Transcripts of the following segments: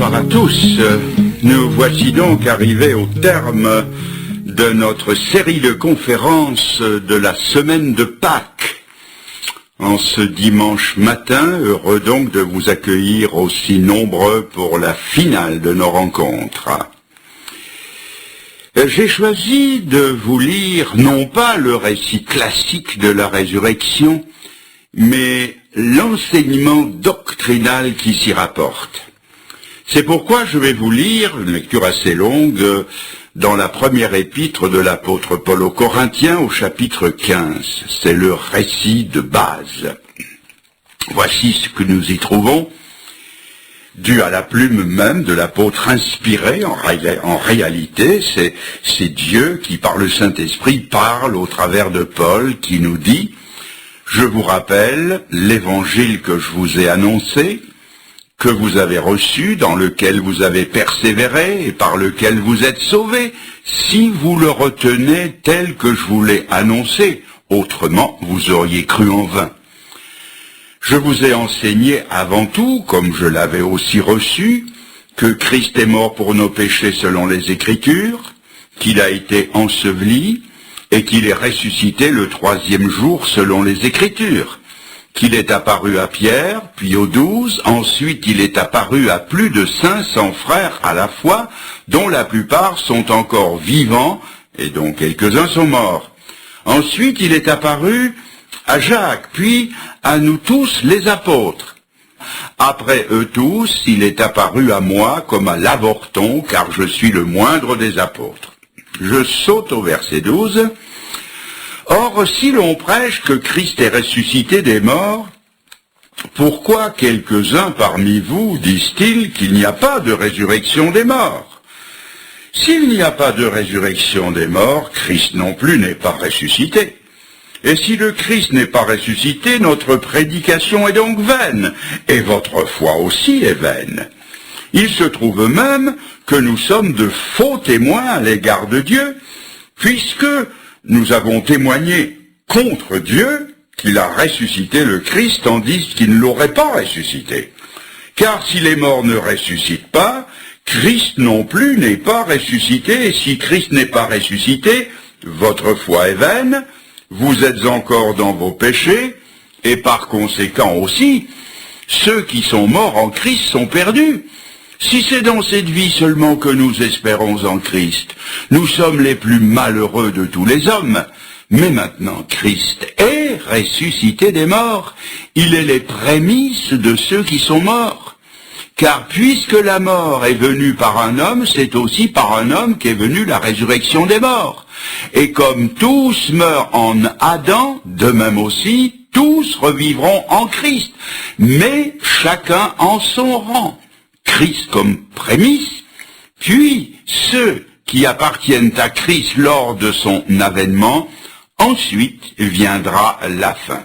Bonsoir à tous. Nous voici donc arrivés au terme de notre série de conférences de la semaine de Pâques. En ce dimanche matin, heureux donc de vous accueillir aussi nombreux pour la finale de nos rencontres. J'ai choisi de vous lire non pas le récit classique de la résurrection, mais l'enseignement doctrinal qui s'y rapporte. C'est pourquoi je vais vous lire, une lecture assez longue, dans la première épître de l'apôtre Paul aux Corinthiens au chapitre 15. C'est le récit de base. Voici ce que nous y trouvons, dû à la plume même de l'apôtre inspiré. En réalité, c'est Dieu qui, par le Saint-Esprit, parle au travers de Paul, qui nous dit « Je vous rappelle l'évangile que je vous ai annoncé, que vous avez reçu, dans lequel vous avez persévéré et par lequel vous êtes sauvés, si vous le retenez tel que je vous l'ai annoncé, autrement vous auriez cru en vain. Je vous ai enseigné avant tout, comme je l'avais aussi reçu, que Christ est mort pour nos péchés selon les Écritures, qu'il a été enseveli et qu'il est ressuscité le 3e jour selon les Écritures, qu'il est apparu à Pierre, puis aux 12, ensuite il est apparu à plus de 500 frères à la fois, dont la plupart sont encore vivants, et dont quelques-uns sont morts. Ensuite il est apparu à Jacques, puis à nous tous les apôtres. Après eux tous, il est apparu à moi comme à l'avorton, car je suis le moindre des apôtres. Je saute au verset 12. Or, si l'on prêche que Christ est ressuscité des morts, pourquoi quelques-uns parmi vous disent-ils qu'il n'y a pas de résurrection des morts? S'il n'y a pas de résurrection des morts, Christ non plus n'est pas ressuscité. Et si le Christ n'est pas ressuscité, notre prédication est donc vaine, et votre foi aussi est vaine. Il se trouve même que nous sommes de faux témoins à l'égard de Dieu, puisque nous avons témoigné contre Dieu qu'il a ressuscité le Christ, tandis qu'il ne l'aurait pas ressuscité. Car si les morts ne ressuscitent pas, Christ non plus n'est pas ressuscité, et si Christ n'est pas ressuscité, votre foi est vaine, vous êtes encore dans vos péchés, et par conséquent aussi, ceux qui sont morts en Christ sont perdus. Si c'est dans cette vie seulement que nous espérons en Christ, nous sommes les plus malheureux de tous les hommes. Mais maintenant, Christ est ressuscité des morts. Il est les prémices de ceux qui sont morts. Car puisque la mort est venue par un homme, c'est aussi par un homme qu'est venue la résurrection des morts. Et comme tous meurent en Adam, de même aussi, tous revivront en Christ, mais chacun en son rang. Christ comme prémisse, puis ceux qui appartiennent à Christ lors de son avènement, ensuite viendra la fin.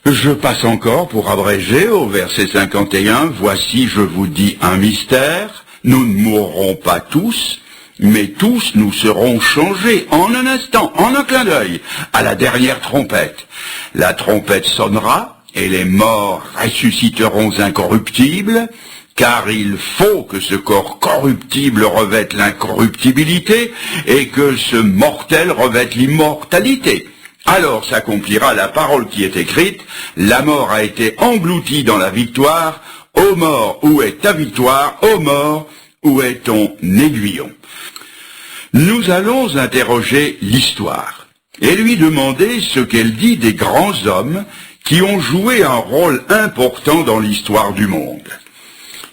Je passe encore pour abréger au verset 51, voici je vous dis un mystère, nous ne mourrons pas tous, mais tous nous serons changés en un instant, en un clin d'œil, à la dernière trompette. La trompette sonnera, et les morts ressusciteront incorruptibles, car il faut que ce corps corruptible revête l'incorruptibilité et que ce mortel revête l'immortalité. Alors s'accomplira la parole qui est écrite, la mort a été engloutie dans la victoire, ô mort, où est ta victoire, ô mort, où est ton aiguillon? Nous allons interroger l'histoire et lui demander ce qu'elle dit des grands hommes qui ont joué un rôle important dans l'histoire du monde.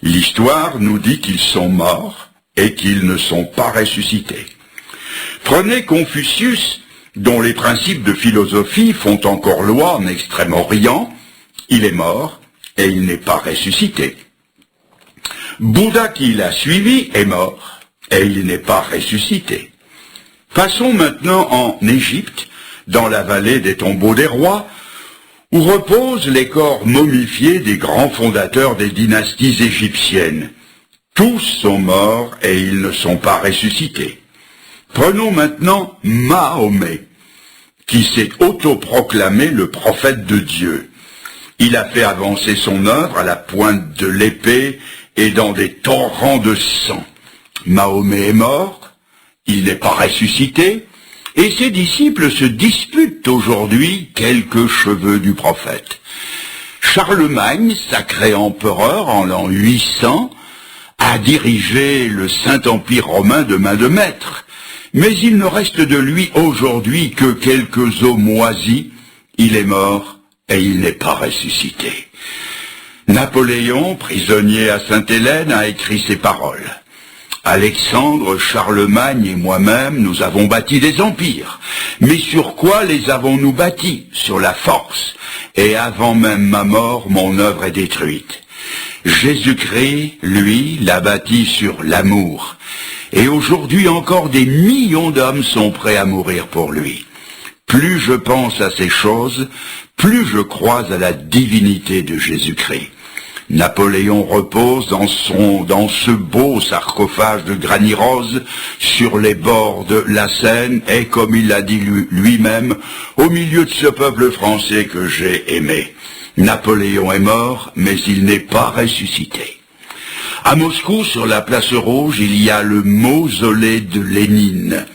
L'histoire nous dit qu'ils sont morts et qu'ils ne sont pas ressuscités. Prenez Confucius, dont les principes de philosophie font encore loi en Extrême-Orient, il est mort et il n'est pas ressuscité. Bouddha qui l'a suivi est mort et il n'est pas ressuscité. Passons maintenant en Égypte, dans la vallée des tombeaux des rois, où reposent les corps momifiés des grands fondateurs des dynasties égyptiennes. Tous sont morts et ils ne sont pas ressuscités. Prenons maintenant Mahomet, qui s'est autoproclamé le prophète de Dieu. Il a fait avancer son œuvre à la pointe de l'épée et dans des torrents de sang. Mahomet est mort, il n'est pas ressuscité, et ses disciples se disputent aujourd'hui quelques cheveux du prophète. Charlemagne, sacré empereur en l'an 800, a dirigé le Saint-Empire romain de main de maître, mais il ne reste de lui aujourd'hui que quelques os moisis. Il est mort et il n'est pas ressuscité. Napoléon, prisonnier à Sainte-Hélène, a écrit ces paroles. Alexandre, Charlemagne et moi-même, nous avons bâti des empires. Mais sur quoi les avons-nous bâtis? Sur la force. Et avant même ma mort, mon œuvre est détruite. Jésus-Christ, lui, l'a bâti sur l'amour. Et aujourd'hui encore des millions d'hommes sont prêts à mourir pour lui. Plus je pense à ces choses, plus je crois à la divinité de Jésus-Christ. Napoléon repose dans ce beau sarcophage de granit rose sur les bords de la Seine et, comme il l'a dit lui-même, au milieu de ce peuple français que j'ai aimé. Napoléon est mort, mais il n'est pas ressuscité. À Moscou, sur la place Rouge, il y a le mausolée de Lénine.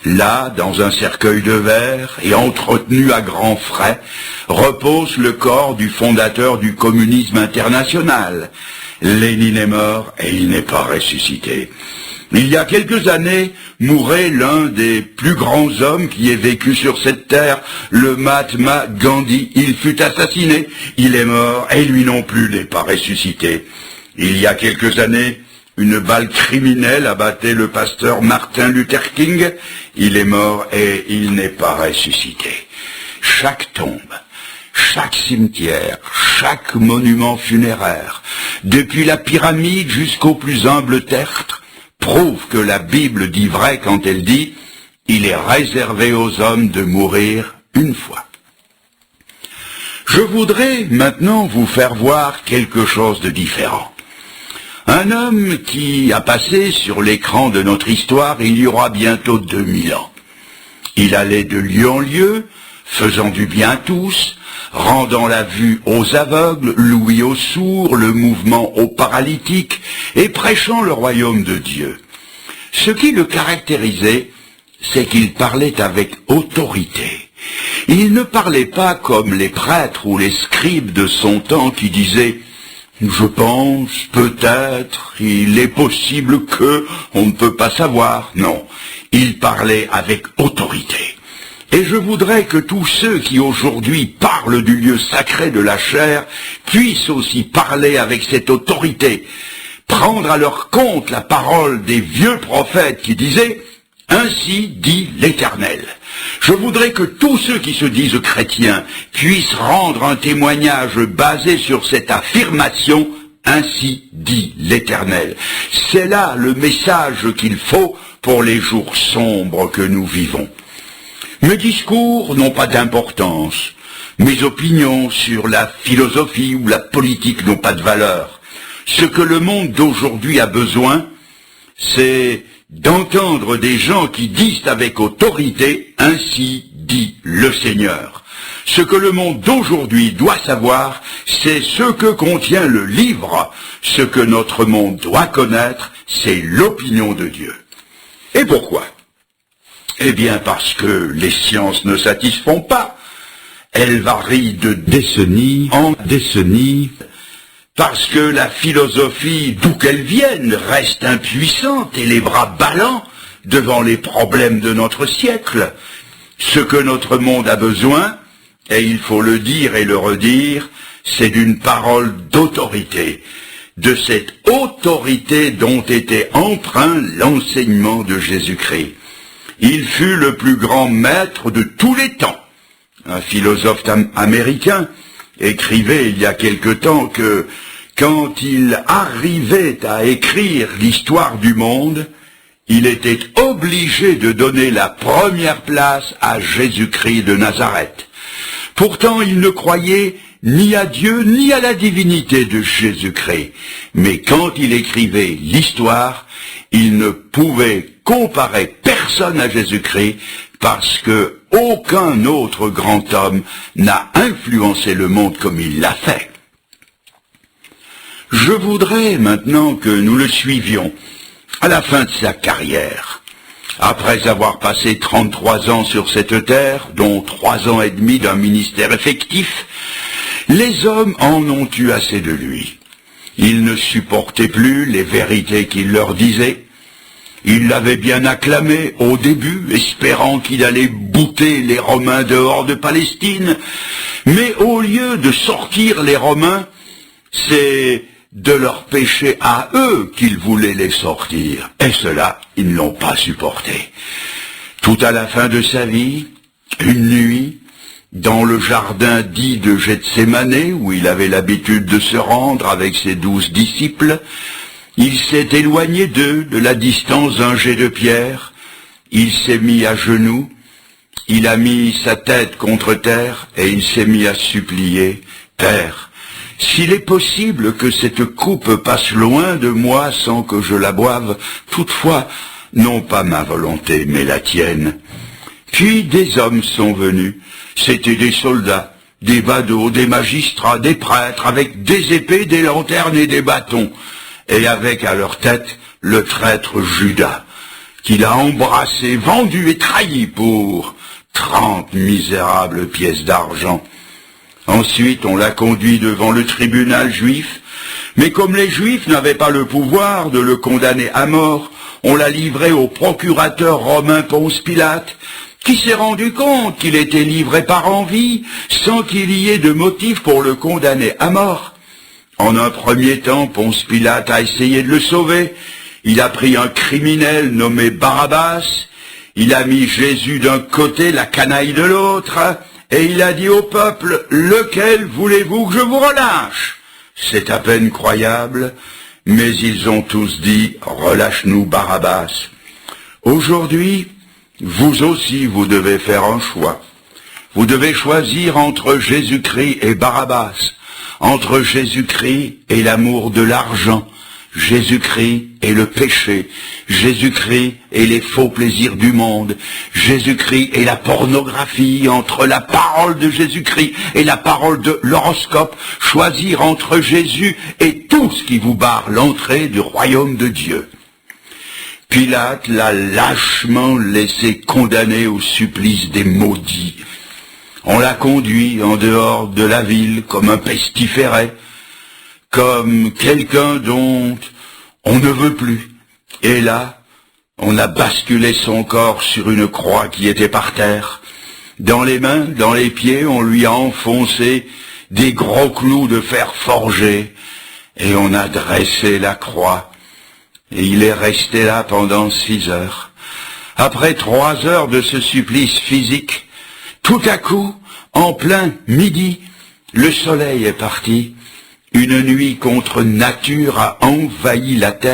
Là, dans un cercueil de verre et entretenu à grands frais, repose le corps du fondateur du communisme international. Lénine est mort et il n'est pas ressuscité. Il y a quelques années, mourait l'un des plus grands hommes qui ait vécu sur cette terre, le Mahatma Gandhi. Il fut assassiné, il est mort et lui non plus n'est pas ressuscité. Il y a quelques années, une balle criminelle abattait le pasteur Martin Luther King. Il est mort et il n'est pas ressuscité. Chaque tombe, chaque cimetière, chaque monument funéraire, depuis la pyramide jusqu'au plus humble tertre, prouve que la Bible dit vrai quand elle dit « Il est réservé aux hommes de mourir une fois ». Je voudrais maintenant vous faire voir quelque chose de différent. Un homme qui a passé sur l'écran de notre histoire il y aura bientôt 2000 ans. Il allait de lieu en lieu, faisant du bien à tous, rendant la vue aux aveugles, l'ouïe aux sourds, le mouvement aux paralytiques, et prêchant le royaume de Dieu. Ce qui le caractérisait, c'est qu'il parlait avec autorité. Il ne parlait pas comme les prêtres ou les scribes de son temps qui disaient « Je pense, peut-être, il est possible que, on ne peut pas savoir. » Non, il parlait avec autorité. Et je voudrais que tous ceux qui aujourd'hui parlent du lieu sacré de la chair puissent aussi parler avec cette autorité, prendre à leur compte la parole des vieux prophètes qui disaient « Ainsi dit l'Éternel ». Je voudrais que tous ceux qui se disent chrétiens puissent rendre un témoignage basé sur cette affirmation « Ainsi dit l'Éternel ». C'est là le message qu'il faut pour les jours sombres que nous vivons. Mes discours n'ont pas d'importance. Mes opinions sur la philosophie ou la politique n'ont pas de valeur. Ce que le monde d'aujourd'hui a besoin, c'est d'entendre des gens qui disent avec autorité « Ainsi dit le Seigneur ». Ce que le monde d'aujourd'hui doit savoir, c'est ce que contient le livre. Ce que notre monde doit connaître, c'est l'opinion de Dieu. Et pourquoi ? Eh bien parce que les sciences ne satisfont pas. Elles varient de décennie en décennie. Parce que la philosophie, d'où qu'elle vienne, reste impuissante et les bras ballants devant les problèmes de notre siècle. Ce que notre monde a besoin, et il faut le dire et le redire, c'est d'une parole d'autorité, de cette autorité dont était empreint l'enseignement de Jésus-Christ. Il fut le plus grand maître de tous les temps. Un philosophe américain écrivait il y a quelque temps que quand il arrivait à écrire l'histoire du monde, il était obligé de donner la première place à Jésus-Christ de Nazareth. Pourtant, il ne croyait ni à Dieu ni à la divinité de Jésus-Christ. Mais quand il écrivait l'histoire, il ne pouvait comparer personne à Jésus-Christ parce que aucun autre grand homme n'a influencé le monde comme il l'a fait. Je voudrais maintenant que nous le suivions à la fin de sa carrière. Après avoir passé 33 ans sur cette terre, dont 3 ans et demi d'un ministère effectif, les hommes en ont eu assez de lui. Ils ne supportaient plus les vérités qu'il leur disait. Ils l'avaient bien acclamé au début, espérant qu'il allait bouter les Romains dehors de Palestine. Mais au lieu de sortir les Romains, c'est de leur péché à eux qu'ils voulaient les sortir. Et cela, ils ne l'ont pas supporté. Tout à la fin de sa vie, une nuit, dans le jardin dit de Gethsémané, où il avait l'habitude de se rendre avec ses 12 disciples, il s'est éloigné d'eux, de la distance d'un jet de pierre, il s'est mis à genoux, il a mis sa tête contre terre, et il s'est mis à supplier, « Père, s'il est possible que cette coupe passe loin de moi sans que je la boive, toutefois, non pas ma volonté, mais la tienne. » Puis des hommes sont venus, c'étaient des soldats, des badauds, des magistrats, des prêtres, avec des épées, des lanternes et des bâtons, et avec à leur tête le traître Judas, qu'il a embrassé, vendu et trahi pour 30 misérables pièces d'argent. Ensuite, on l'a conduit devant le tribunal juif, mais comme les Juifs n'avaient pas le pouvoir de le condamner à mort, on l'a livré au procurateur romain Ponce Pilate, qui s'est rendu compte qu'il était livré par envie, sans qu'il y ait de motif pour le condamner à mort. En un premier temps, Ponce Pilate a essayé de le sauver. Il a pris un criminel nommé Barabbas, il a mis Jésus d'un côté, la canaille de l'autre, et il a dit au peuple, « Lequel voulez-vous que je vous relâche ?» C'est à peine croyable, mais ils ont tous dit, « Relâche-nous Barabbas. » Aujourd'hui, vous aussi, vous devez faire un choix. Vous devez choisir entre Jésus-Christ et Barabbas, entre Jésus-Christ et l'amour de l'argent, Jésus-Christ et le péché, Jésus-Christ et les faux plaisirs du monde, Jésus-Christ et la pornographie, entre la parole de Jésus-Christ et la parole de l'horoscope, choisir entre Jésus et tout ce qui vous barre l'entrée du royaume de Dieu. Pilate l'a lâchement laissé condamner au supplice des maudits. On l'a conduit en dehors de la ville comme un pestiféré, comme quelqu'un dont on ne veut plus. Et là, on a basculé son corps sur une croix qui était par terre. Dans les mains, dans les pieds, on lui a enfoncé des gros clous de fer forgé, et on a dressé la croix. Et il est resté là pendant 6 heures. Après 3 heures de ce supplice physique, tout à coup, en plein midi, le soleil est parti. Une nuit contre nature a envahi la terre.